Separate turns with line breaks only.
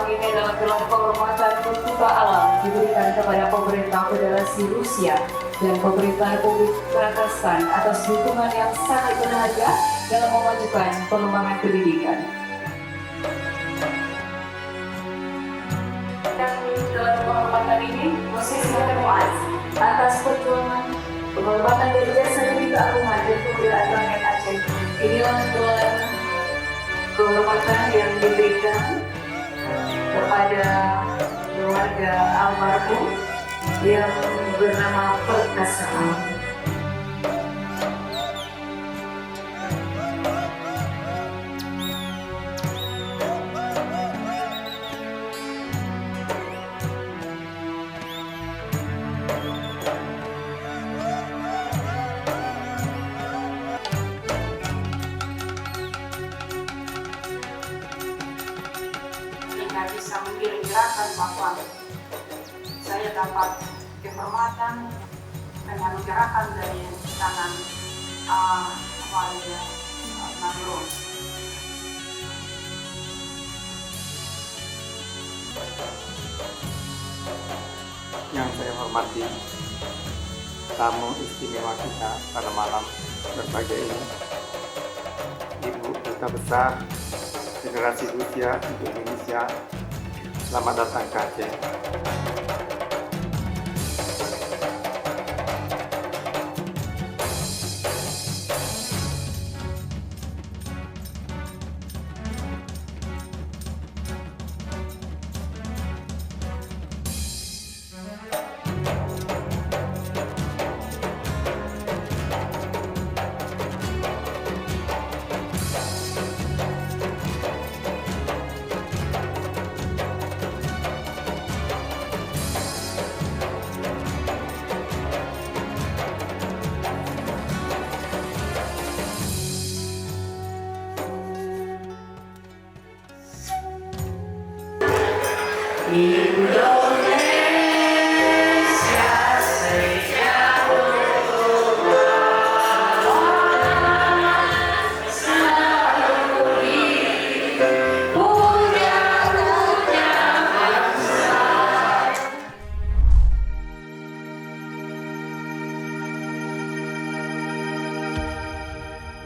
ini adalah gelar kehormatan Berduka Alam diberikan kepada pemerintah Federasi Rusia dan pemerintah Republik Kyrgyzstan atas dukungan yang sangat berharga dalam memajukan pengembangan pendidikan. Dan dalam penghormatan ini, musisi Muaz atas perjuangan penghormatan dari jasa dan keagungan dan kebudayaan rakyat Aceh. Inilah gelar kehormatan yang diberikan kepada keluarga almarhum yang bernama Perkasa.
Sehingga bisa menggira-girakan bahwa saya dapat kehormatan dan anugerahkan dari tangan Walia Nagro.
Yang saya hormati tamu istimewa kita pada malam berbahagia ini, Ibu Duta Besar Federasi Rusia untuk Indonesia, selamat datang ke Aceh.
Ibu